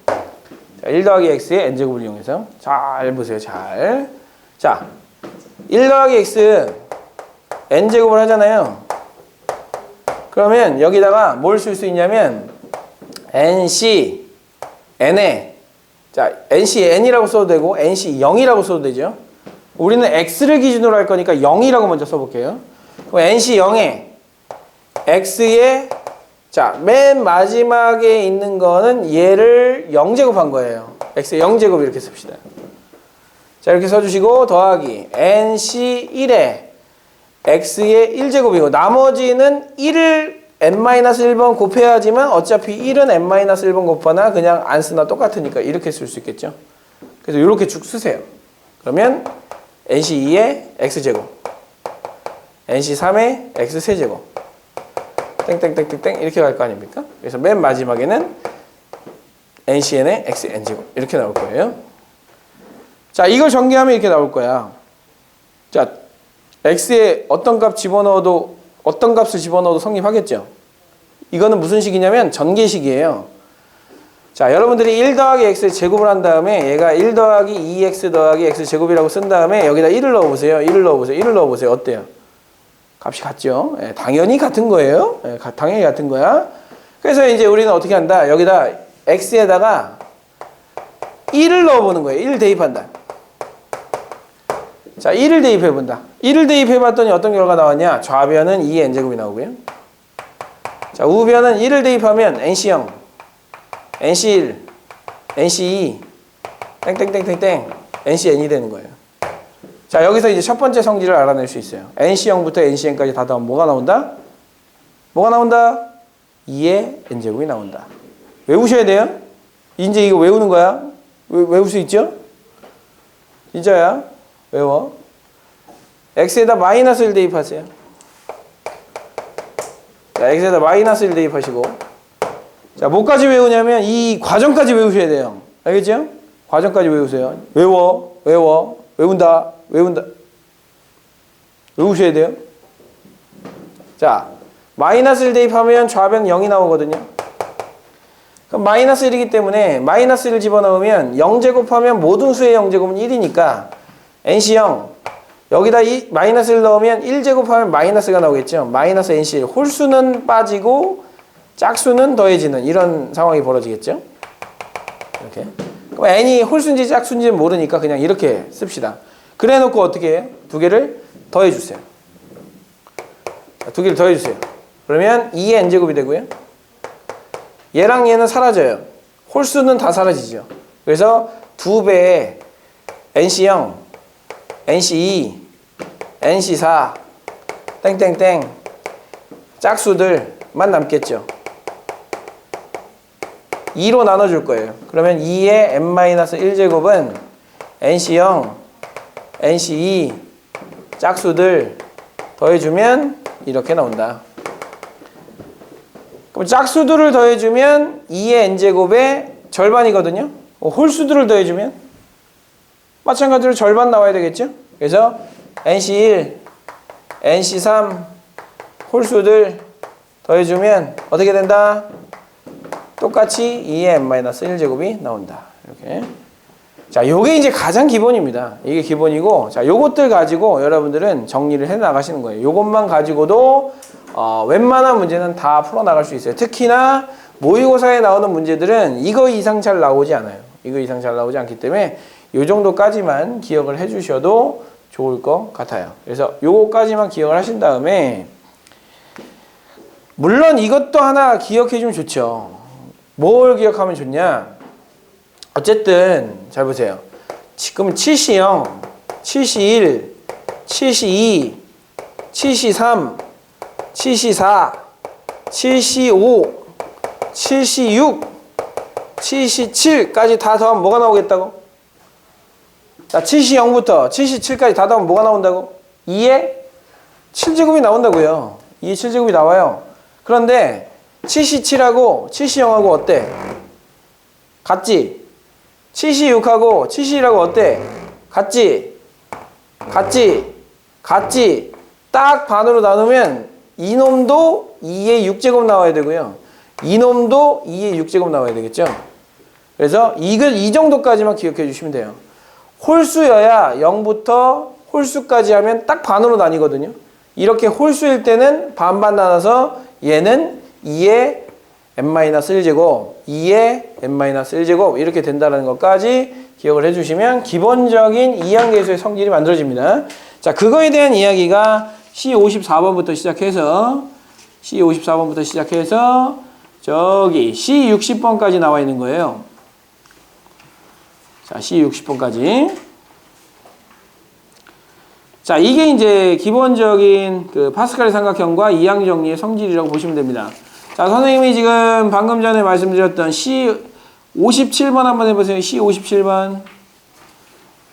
자, 1 더하기 x의 n제곱을 이용해서. 잘 보세요. 잘. 자, 1 더하기 x n제곱을 하잖아요. 그러면 여기다가 뭘 쓸 수 있냐면 nc n에 자, nc n이라고 써도 되고 nc 0이라고 써도 되죠. 우리는 x를 기준으로 할 거니까 0이라고 먼저 써볼게요. 그럼 nc 0에 x의 자, 맨 마지막에 있는 거는 얘를 0제곱한 거예요. x의 0제곱 이렇게 씁시다. 자, 이렇게 써주시고 더하기 nc 1에 x의 1제곱이고 나머지는 1을 n-1번 곱해야지만 어차피 1은 n-1번 곱하나 그냥 안 쓰나 똑같으니까 이렇게 쓸 수 있겠죠. 그래서 이렇게 쭉 쓰세요. 그러면 nc2에 x제곱 nc3에 x세제곱 땡땡땡땡땡 이렇게 갈 거 아닙니까? 그래서 맨 마지막에는 ncn에 xn제곱 이렇게 나올 거예요. 자, 이걸 전개하면 이렇게 나올 거야. 자, x에 어떤 값 집어넣어도 어떤 값을 집어넣어도 성립하겠죠. 이거는 무슨 식이냐면 전개식이에요. 자, 여러분들이 1 더하기 x의 제곱을 한 다음에 얘가 1 더하기 2x 더하기 x제곱이라고 쓴 다음에 여기다 1을 넣어보세요. 1을 넣어보세요. 1을 넣어보세요. 어때요? 값이 같죠? 예, 당연히 같은 거예요. 예, 당연히 같은 거야. 그래서 이제 우리는 어떻게 한다? 여기다 x에다가 1을 넣어보는 거예요. 1을 대입한다. 자, 1을 대입해본다. 1을 대입해봤더니 어떤 결과가 나왔냐? 좌변은 2n제곱이 나오고요. 자, 우변은 1을 대입하면 nc0, nc1, nc2, 땡땡땡땡땡, ncn이 되는 거예요. 자, 여기서 이제 첫 번째 성질을 알아낼 수 있어요. nc0부터 ncn까지 다 더하면 뭐가 나온다? 뭐가 나온다? 2의 n제곱이 나온다. 외우셔야 돼요. 이제 이거 외우는 거야. 외울 수 있죠? 진짜야. 외워. x에다 마이너스 1 대입하세요. 자, x에다 마이너스 1 대입하시고. 자, 뭐까지 외우냐면 이 과정까지 외우셔야 돼요. 알겠죠? 과정까지 외우세요. 외운다. 외우셔야 돼요. 자, 마이너스 1 대입하면 좌변 0이 나오거든요. 그럼 마이너스 1이기 때문에 마이너스 1을 집어넣으면 0제곱하면 모든 수의 0제곱은 1이니까 nc0 여기다 이 마이너스 1 넣으면 1제곱하면 마이너스가 나오겠죠. 마이너스 nc1 홀수는 빠지고 짝수는 더해지는 이런 상황이 벌어지겠죠. 이렇게. 그럼 n이 홀수인지 짝수인지는 모르니까 그냥 이렇게 씁시다. 그래 놓고 어떻게 해요? 두 개를 더해주세요. 자, 두 개를 더해주세요. 그러면 2의 n제곱이 되고요. 얘랑 얘는 사라져요. 홀수는 다 사라지죠. 그래서 2배의 nc0, nc2, nc4, 땡땡땡 짝수들만 남겠죠. 2로 나눠줄 거예요. 그러면 2의 n-1제곱은 nc0, nc2 짝수들 더해주면 이렇게 나온다. 그럼 짝수들을 더해주면 2의 n제곱의 절반이거든요. 홀수들을 더해주면 마찬가지로 절반 나와야 되겠죠. 그래서 nc1, nc3 홀수들 더해주면 어떻게 된다? 똑같이 2의 n-1제곱이 나온다. 이렇게. 자, 요게 이제 가장 기본입니다. 이게 기본이고, 자, 요것들 가지고 여러분들은 정리를 해 나가시는 거예요. 요것만 가지고도 웬만한 문제는 다 풀어 나갈 수 있어요. 특히나 모의고사에 나오는 문제들은 이거 이상 잘 나오지 않아요. 이거 이상 잘 나오지 않기 때문에 요 정도까지만 기억을 해 주셔도 좋을 것 같아요. 그래서 요거까지만 기억을 하신 다음에 물론 이것도 하나 기억해 주면 좋죠. 뭘 기억하면 좋냐? 어쨌든 잘 보세요. 지금 7시0, 7시1, 7시2, 7시3, 7시4, 7시5, 7시6, 7시7까지 다 더하면 뭐가 나오겠다고? 자, 7시0부터 7시7까지 다 더하면 뭐가 나온다고? 2의 7제곱이 나온다고요. 2의 7제곱이 나와요. 그런데 7시7하고 7시0하고 어때? 같지? 76하고 72라고 어때? 같지? 딱 반으로 나누면 이놈도 2의 6제곱 나와야 되고요. 이놈도 2의 6제곱 나와야 되겠죠? 그래서 이 정도까지만 기억해 주시면 돼요. 홀수여야 0부터 홀수까지 하면 딱 반으로 나뉘거든요. 이렇게 홀수일 때는 반반 나눠서 얘는 2의 n-1제곱, 2의 n-1제곱 이렇게 된다는 것까지 기억을 해주시면 기본적인 이항계수의 성질이 만들어집니다. 자, 그거에 대한 이야기가 C54번부터 시작해서 저기 C60번까지 나와 있는 거예요. 자, C60번까지. 자, 이게 이제 기본적인 그 파스칼의 삼각형과 이항 정리의 성질이라고 보시면 됩니다. 자, 선생님이 지금 방금 전에 말씀드렸던 C57번 한번 해보세요. C57번.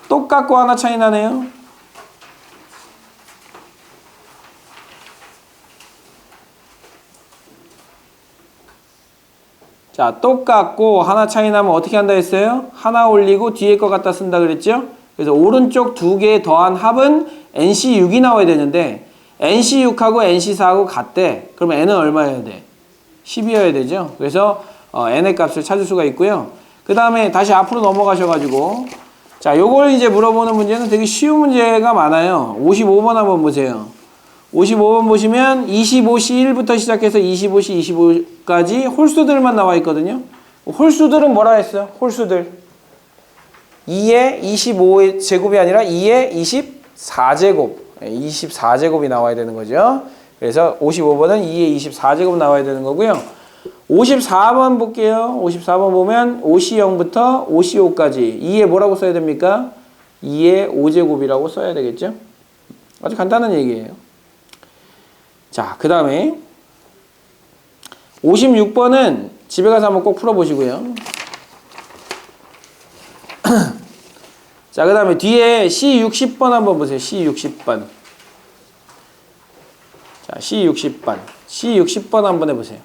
똑같고 하나 차이 나네요. 자, 똑같고 하나 차이 나면 어떻게 한다 했어요? 하나 올리고 뒤에 거 갖다 쓴다 그랬죠? 그래서 오른쪽 두 개 더한 합은 NC6이 나와야 되는데 NC6하고 NC4하고 같대. 그러면 N은 얼마여야 돼? 10이어야 되죠. 그래서 N의 값을 찾을 수가 있고요. 그 다음에 다시 앞으로 넘어가셔가지고 자, 요걸 이제 물어보는 문제는 되게 쉬운 문제가 많아요. 55번 한번 보세요. 55번 보시면 25C1부터 시작해서 25C25까지 홀수들만 나와 있거든요. 홀수들은 뭐라 했어요? 홀수들 2의 25의 제곱이 아니라 2의 24제곱 24제곱이 나와야 되는 거죠. 그래서 55번은 2의 24제곱 나와야 되는 거고요. 54번 볼게요. 54번 보면 5C0부터 5C5까지 2에 뭐라고 써야 됩니까? 2의 5제곱이라고 써야 되겠죠. 아주 간단한 얘기예요. 자, 그 다음에 56번은 집에 가서 한번 꼭 풀어보시고요. 자, 그 다음에 뒤에 C60번 한번 보세요. C60번. 자, C60번. C60번 한번 해보세요.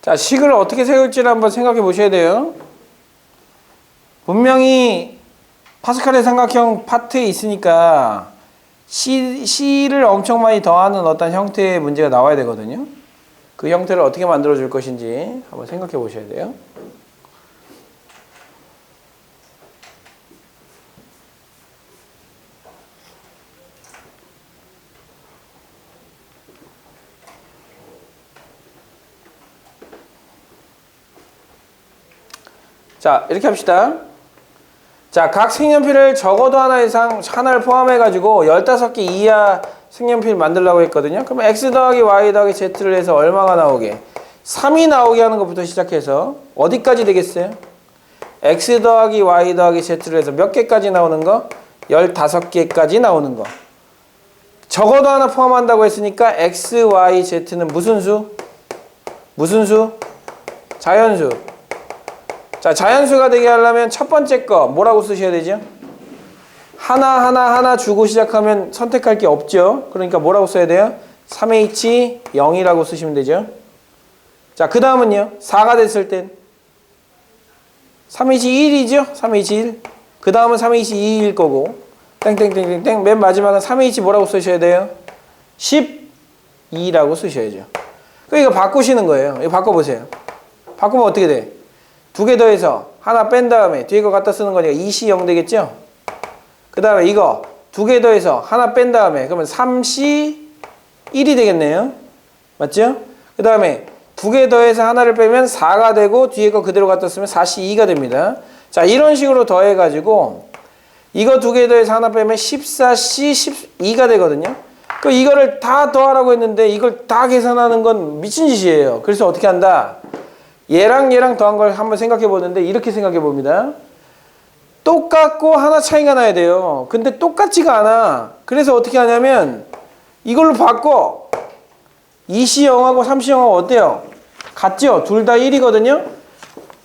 자, 식을 어떻게 세울지를 한번 생각해 보셔야 돼요. 분명히 파스칼의 삼각형 파트에 있으니까 C를 엄청 많이 더하는 어떤 형태의 문제가 나와야 되거든요. 그 형태를 어떻게 만들어 줄 것인지 한번 생각해 보셔야 돼요. 자, 이렇게 합시다. 자, 각 색연필을 적어도 하나 이상, 하나를 포함해가지고 15개 이하 색연필 만들려고 했거든요. 그러면 X 더하기 Y 더하기 Z를 해서 얼마가 나오게? 3이 나오게 하는 것부터 시작해서 어디까지 되겠어요? X 더하기 Y 더하기 Z를 해서 몇 개까지 나오는 거? 15개까지 나오는 거. 적어도 하나 포함한다고 했으니까 X, Y, Z는 무슨 수? 무슨 수? 자연수. 자, 자연수가 되게 하려면 첫 번째 거 뭐라고 쓰셔야 되죠? 하나 주고 시작하면 선택할 게 없죠. 그러니까 뭐라고 써야 돼요? 3H0이라고 쓰시면 되죠. 자, 그 다음은요. 4가 됐을 땐 3이시 1이죠? 3이시 1. 그 다음은 3이시 2일 거고. 땡땡땡땡땡. 맨 마지막은 3이시 뭐라고 쓰셔야 돼요? 12라고 쓰셔야죠. 이거 바꾸시는 거예요. 이거 바꿔보세요. 바꾸면 어떻게 돼? 두 개 더해서 하나 뺀 다음에 뒤에 거 갖다 쓰는 거니까 2시 0 되겠죠? 그 다음에 이거 두 개 더해서 하나 뺀 다음에 그러면 3시 1이 되겠네요. 맞죠? 그 다음에 두 개 더해서 하나를 빼면 4가 되고 뒤에 거 그대로 갖다 쓰면 4시 2가 됩니다. 자, 이런 식으로 더해가지고 이거 두 개 더해서 하나 빼면 14시 12가 되거든요. 그 이거를 다 더하라고 했는데 이걸 다 계산하는 건 미친 짓이에요. 그래서 어떻게 한다? 얘랑 얘랑 더한 걸 한번 생각해 보는데 이렇게 생각해 봅니다. 똑같고 하나 차이가 나야 돼요. 근데 똑같지가 않아. 그래서 어떻게 하냐면 이걸로 바꿔. 2시 0하고 3시 0하고 어때요? 같죠? 둘 다 1이거든요.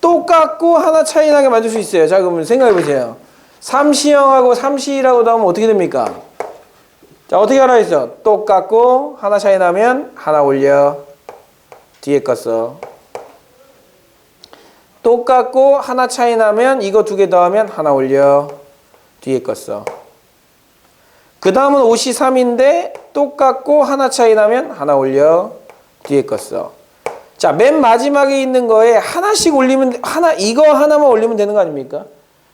똑같고 하나 차이 나게 만들 수 있어요. 자, 그러면 생각해 보세요. 3시 0하고 3시 2라고 더하면 어떻게 됩니까? 자, 어떻게 하라 했어? 똑같고 하나 차이 나면 하나 올려. 뒤에 거 써. 똑같고 하나 차이 나면 이거 두 개 더하면 하나 올려. 뒤에 거 써. 그 다음은 5시 3인데 똑같고 하나 차이 나면 하나 올려. 뒤에 거 써. 자, 맨 마지막에 있는 거에 하나씩 올리면 이거 하나만 올리면 되는 거 아닙니까?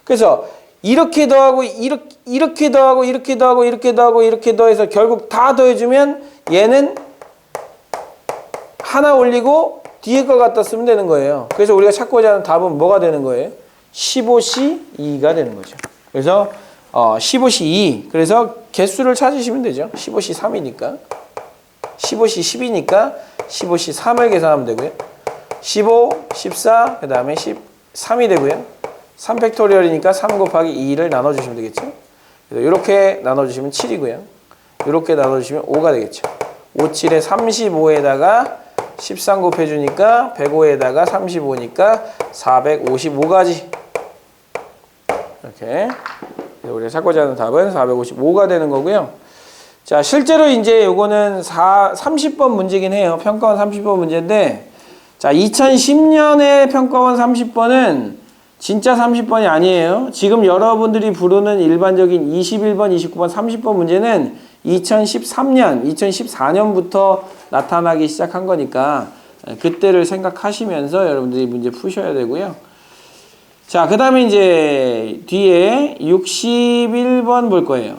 그래서 이렇게 더하고 이렇게 더하고 이렇게 더하고 이렇게 더하고 이렇게 더해서 결국 다 더해주면 얘는 하나 올리고 뒤에 거 갖다 쓰면 되는 거예요. 그래서 우리가 찾고자 하는 답은 뭐가 되는 거예요? 15시 2가 되는 거죠. 그래서 15시 2. 그래서 개수를 찾으시면 되죠. 15시 3이니까. 15시 10이니까 15시 3을 계산하면 되고요. 15, 14, 그 다음에 13이 되고요. 3팩토리얼이니까 3 곱하기 2를 나눠주시면 되겠죠. 그래서 이렇게 나눠주시면 7이고요. 이렇게 나눠주시면 5가 되겠죠. 5, 7에 35에다가 13 곱해주니까 105에다가 35니까 455가지. 이렇게. 우리가 찾고자 하는 답은 455가 되는 거고요. 자, 실제로 이제 요거는 30번 문제긴 해요. 평가원 30번 문제인데, 자, 2010년에 평가원 30번은 진짜 30번이 아니에요. 지금 여러분들이 부르는 일반적인 21번, 29번, 30번 문제는 2013년, 2014년부터 나타나기 시작한 거니까 그때를 생각하시면서 여러분들이 문제 푸셔야 되고요. 자, 그 다음에 이제 뒤에 61번 볼 거예요.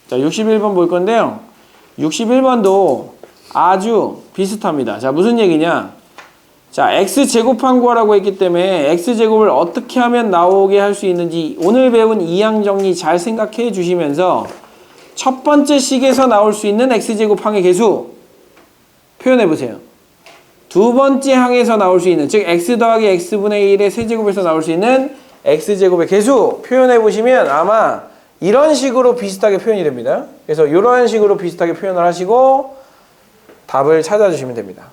자, 61번 볼 건데요. 61번도 아주 비슷합니다. 자, 무슨 얘기냐? 자, x제곱한 구하라고 했기 때문에 x제곱을 어떻게 하면 나오게 할 수 있는지 오늘 배운 이항 정리 잘 생각해 주시면서 첫 번째 식에서 나올 수 있는 x제곱 항의 개수 표현해 보세요. 두 번째 항에서 나올 수 있는, 즉 x 더하기 x분의 1의 세제곱에서 나올 수 있는 x제곱의 개수 표현해 보시면 아마 이런 식으로 비슷하게 표현이 됩니다. 그래서 이런 식으로 비슷하게 표현을 하시고 답을 찾아주시면 됩니다.